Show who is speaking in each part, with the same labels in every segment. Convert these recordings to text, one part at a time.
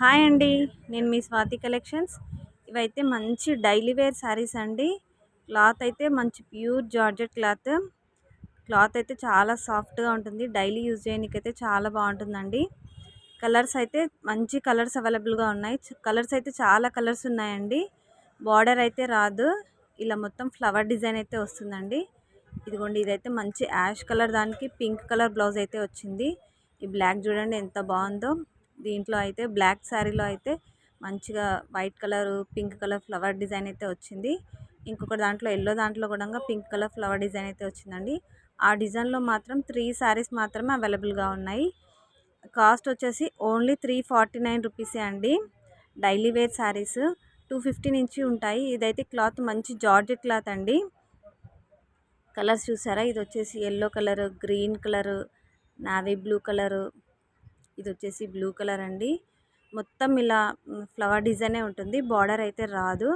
Speaker 1: Hi అండి. నేను మీ Swathi collections. ఇవైతే మంచి డైలీ వేర్ శారీస్ అండి. క్లాత్ అయితే మంచి ప్యూర్ జార్జెట్ క్లాత్. క్లాత్ అయితే చాలా సాఫ్ట్గా ఉంటుంది. డైలీ యూజ్ చేయడానికైతే చాలా బాగుంటుందండి. కలర్స్ అయితే మంచి కలర్స్ అవైలబుల్గా ఉన్నాయి. కలర్స్ అయితే చాలా కలర్స్ ఉన్నాయండి. బార్డర్ అయితే రాదు, ఇలా మొత్తం ఫ్లవర్ డిజైన్ అయితే వస్తుందండి. ఇదిగోండి, ఇదైతే మంచి యాష్ కలర్, దానికి పింక్ కలర్ బ్లౌజ్ అయితే వచ్చింది. ఈ బ్లాక్ చూడండి ఎంత బాగుందో. దీంట్లో అయితే బ్లాక్ శారీలో అయితే మంచిగా white colour, pink colour flower design అయితే వచ్చింది. ఇంకొక దాంట్లో ఎల్లో దాంట్లో కూడా పింక్ కలర్ ఫ్లవర్ డిజైన్ అయితే వచ్చిందండి. ఆ డిజైన్లో మాత్రం 3 శారీస్ మాత్రమే అవైలబుల్గా ఉన్నాయి. కాస్ట్ వచ్చేసి ఓన్లీ 349 రూపీసే అండి. డైలీ వేర్ శారీస్ 250 నుంచి ఉంటాయి. ఇదైతే క్లాత్ మంచి జార్జెట్ క్లాత్ అండి. కలర్స్ చూసారా, ఇది వచ్చేసి yellow colour, green colour, navy blue colour, ఇది వచ్చేసి బ్లూ కలర్ అండి. మొత్తం ఇలా ఫ్లవర్ డిజైనే ఉంటుంది. బార్డర్ అయితే రాదు.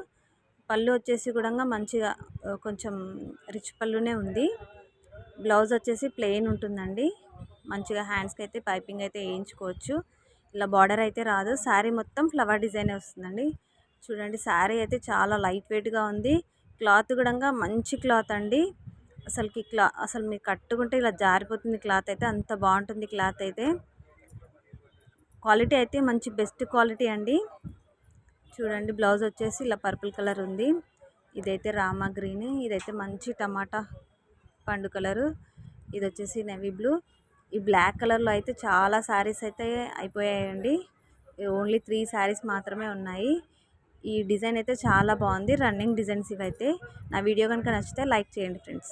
Speaker 1: పళ్ళు వచ్చేసి కూడా మంచిగా కొంచెం రిచ్ పళ్ళునే ఉంది. బ్లౌజ్ వచ్చేసి ప్లెయిన్ ఉంటుందండి. మంచిగా హ్యాండ్స్కి అయితే పైపింగ్ అయితే వేయించుకోవచ్చు. ఇలా బార్డర్ అయితే రాదు. శారీ మొత్తం ఫ్లవర్ డిజైనే వస్తుందండి. చూడండి, శారీ అయితే చాలా లైట్ వెయిట్గా ఉంది. క్లాత్ కూడా మంచి క్లాత్ అండి. అసలు మీరు కట్టుకుంటే ఇలా జారిపోతుంది. క్లాత్ అయితే అంత బాగుంటుంది. క్లాత్ అయితే క్వాలిటీ అయితే మంచి బెస్ట్ క్వాలిటీ అండి. చూడండి, బ్లౌజ్ వచ్చేసి ఇలా పర్పుల్ కలర్ ఉంది. ఇదైతే రామా గ్రీన్, ఇదైతే మంచి టమాటా పండు కలరు, ఇది వచ్చేసి నేవీ బ్లూ. ఈ బ్లాక్ కలర్లో అయితే చాలా శారీస్ అయితే అయిపోయాయండి. ఓన్లీ 3 శారీస్ మాత్రమే ఉన్నాయి. ఈ డిజైన్ అయితే చాలా బాగుంది. రన్నింగ్ డిజైన్స్ ఇవైతే. నా వీడియో కనుక నచ్చితే లైక్ చేయండి ఫ్రెండ్స్.